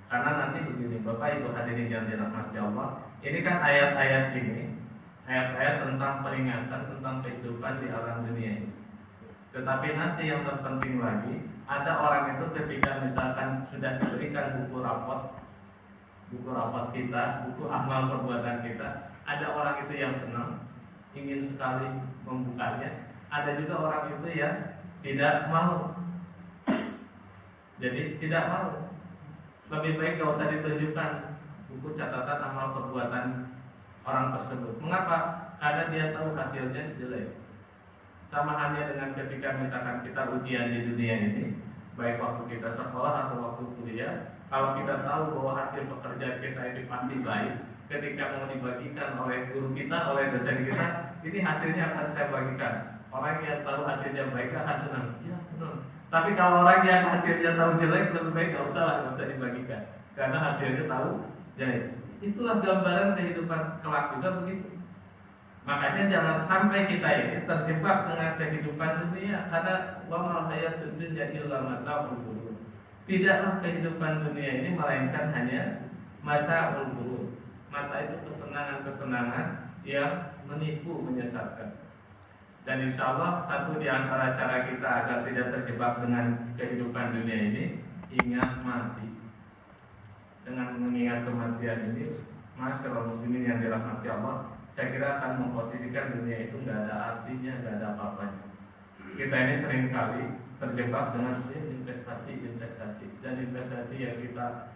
Karena nanti begini, Bapak Ibu hadirin yang dirahmati Allah, ini kan ayat-ayat ini, ayat-ayat tentang peringatan tentang kehidupan di alam dunia ini. Tetapi nanti yang terpenting lagi, ada orang itu ketika misalkan sudah diberikan buku rapot kita, buku amal perbuatan kita, ada orang itu yang senang, ingin sekali membukanya, ada juga orang itu yang tidak mau. Jadi tidak mau. Lebih baik gak usah ditunjukkan buku catatan amal perbuatan orang tersebut. Mengapa? Karena dia tahu hasilnya jelek. Sama halnya dengan ketika misalkan kita ujian di dunia ini, baik waktu kita sekolah atau waktu kuliah, kalau kita tahu bahwa hasil pekerjaan kita ini pasti baik, ketika mau dibagikan oleh guru kita, oleh dosen kita, ini hasilnya akan saya bagikan. Orang yang tahu hasilnya baik akan senang, ya senang. Tapi kalau orang yang hasilnya tahu jelek, lebih baik gak usah dibagikan, karena hasilnya tahu jelek. Itulah gambaran kehidupan kelak juga begitu. Makanya jangan sampai kita ini terjebak dengan kehidupan dunia, karena wa mal hayatud dunya illa mata'ul ghurur. Tidaklah kehidupan dunia ini melainkan hanya mata'ul ghurur. Mata itu kesenangan-kesenangan yang menipu, menyesatkan. Dan insya Allah satu di antara cara kita agar tidak terjebak dengan kehidupan dunia ini, ingat mati. Dengan mengingat kematian ini, masyarakat muslimin yang dirahmati Allah, saya kira akan memposisikan dunia itu nggak ada artinya, nggak ada apa-apanya. Kita ini seringkali terjebak dengan investasi, dan investasi yang kita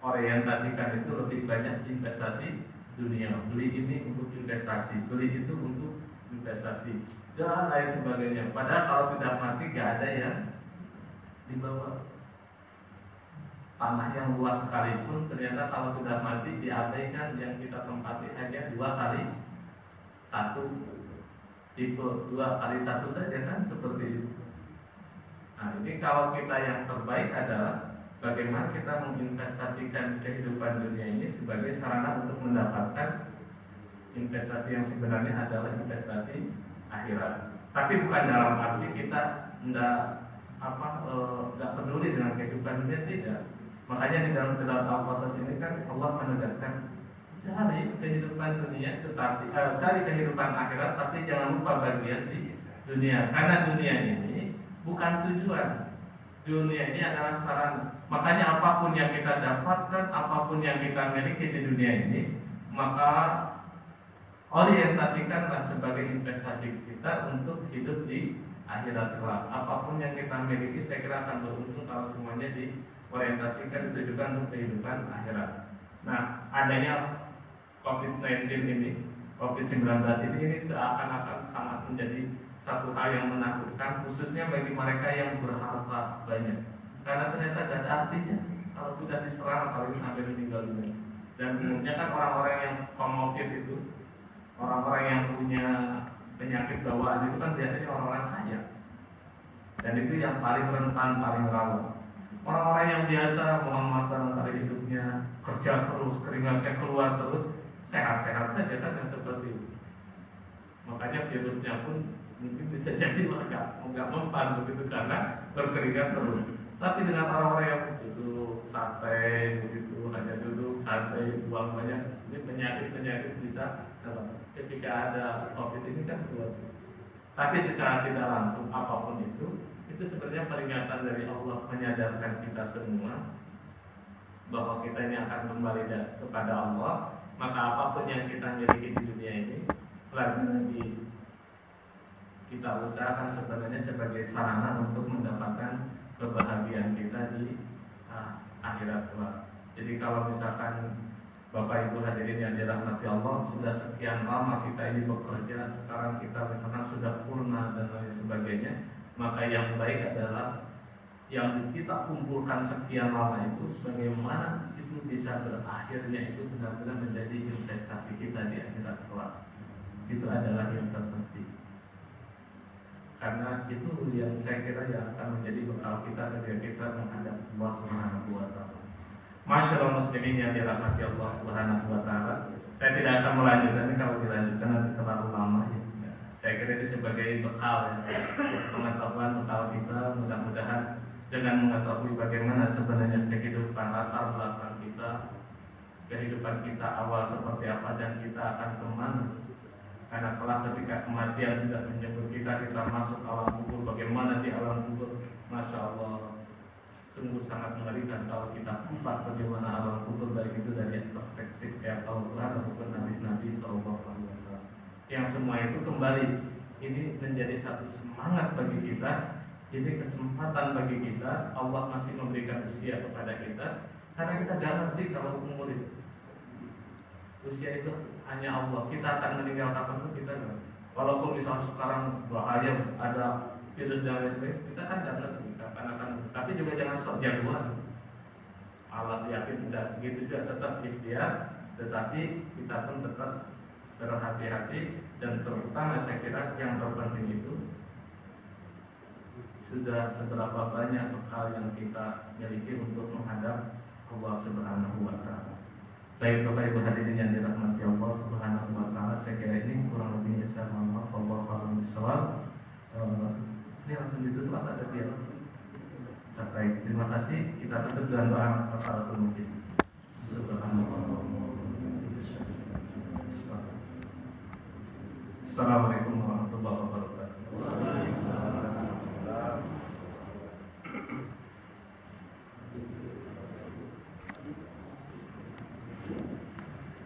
orientasikan itu lebih banyak investasi dunia. Beli ini untuk investasi, beli itu untuk investasi, dan lain sebagainya. Padahal kalau sudah mati gak ada yang dibawa. Tanah yang luas sekalipun ternyata kalau sudah mati diabaikan, yang kita tempati hanya 2x1, tipe 2x1 saja kan, seperti itu. Nah ini kalau kita yang terbaik adalah bagaimana kita menginvestasikan kehidupan dunia ini sebagai sarana untuk mendapatkan investasi yang sebenarnya adalah investasi akhirat. Tapi bukan dalam arti kita tidak peduli dengan kehidupan dunia, tidak. Makanya di dalam surat Al-Qasas ini kan Allah menegaskan cari kehidupan dunia, tetapi cari kehidupan akhirat, tapi jangan lupa bagian di dunia. Karena dunia ini bukan tujuan. Dunia ini adalah sarana. Makanya apapun yang kita dapatkan, apapun yang kita miliki di dunia ini, maka orientasikanlah sebagai investasi kita untuk hidup di akhirat kelak. Apapun yang kita miliki saya kira akan beruntung kalau semuanya diorientasikan ditujukan untuk kehidupan akhirat. Nah, adanya COVID-19 ini, COVID-19 ini seakan-akan sangat menjadi satu hal yang menakutkan, khususnya bagi mereka yang berharta banyak. Karena ternyata gak ada artinya kalau sudah diserang, apalagi sampai meninggal dunia. Dan umumnya kan orang-orang yang komorbid itu, orang-orang yang punya penyakit bawaan itu kan biasanya orang-orang kaya. Dan itu yang paling rentan, paling rawan. Orang-orang yang biasa mengamalkan kali hidupnya, kerja terus, keringatnya keluar terus, sehat-sehat saja kan yang seperti itu. Makanya virusnya pun mungkin bisa jadi nggak mempan begitu karena berkeringat terus. Tapi dengan orang-orang yang duduk santai begitu, hanya duduk santai, buang banyak, ini penyakit bisa ketika ada COVID ini kan keluar. Tapi secara tidak langsung apapun itu sebenarnya peringatan dari Allah menyadarkan kita semua bahwa kita ini akan kembali kepada Allah. Maka apapun yang kita miliki di dunia ini lagi kita usahakan sebenarnya sebagai sarana untuk mendapatkan kebahagiaan kita di akhirat kelak. Jadi kalau misalkan Bapak Ibu hadirin yang dirahmati Allah, Allah sudah sekian lama kita ini bekerja, sekarang kita misalkan sudah purna dan lain sebagainya, maka yang baik adalah yang kita kumpulkan sekian lama itu bagaimana itu bisa berakhirnya itu benar-benar menjadi investasi kita di akhirat kelak. Itu adalah yang terpenting, karena itu yang saya kira yang akan menjadi bekal kita ketika kita menghadap Allah Subhanahu wa Ta'ala. Masyaallah muslimin yang dirahmati Allah Subhanahu wa Ta'ala, saya tidak akan melanjutkan, ini kalau dilanjutkan nanti terlalu lama ya. Saya kira ini sebagai bekal ya, pengetahuan bekal kita, mudah-mudahan dengan mengetahui bagaimana sebenarnya kehidupan latar belakang kita, kehidupan kita awal seperti apa dan kita akan kemana. Karena kelak ketika kematian sudah menjemput kita, kita masuk alam kubur. Bagaimana di alam kubur? Masya Allah, sungguh sangat mengerikan kalau kita kupas bagaimana alam kubur, baik itu dari perspektif kayak Al-Quran ataupun hadis-Nabi SAW. Yang semua itu kembali, ini menjadi satu semangat bagi kita. Ini kesempatan bagi kita. Allah masih memberikan usia kepada kita, karena kita gak ngerti kalau umur itu. Usia itu hanya Allah. Kita akan meninggal kapan itu kita gak. Walaupun misalnya sekarang bahaya, ada virus dan lain sebagainya, kita kan gak ngerti kapan akan. Tapi juga jangan sok jagoan. Allah yakin tidak begitu juga, tetap ikhtiar. Tetapi kita pun tetap berhati-hati. Dan terutama saya kira yang terpenting itu sudah seberapa banyak bekal yang kita miliki untuk menghadap Allah Subhanahu wa Ta'ala. Baik Bapak Ibu hadirin yang dirahmati Allah Subhanahu wa Ta'ala, saya kira ini kurang lebihnya saya mohon maaf. Allah a'lam bishawab. Ini langsung ditutup atau ada dialog? Baik, terima kasih. Kita tutup dengan doa kafaratul majlis. Subhanallah. Assalamualaikum warahmatullahi wabarakatuh.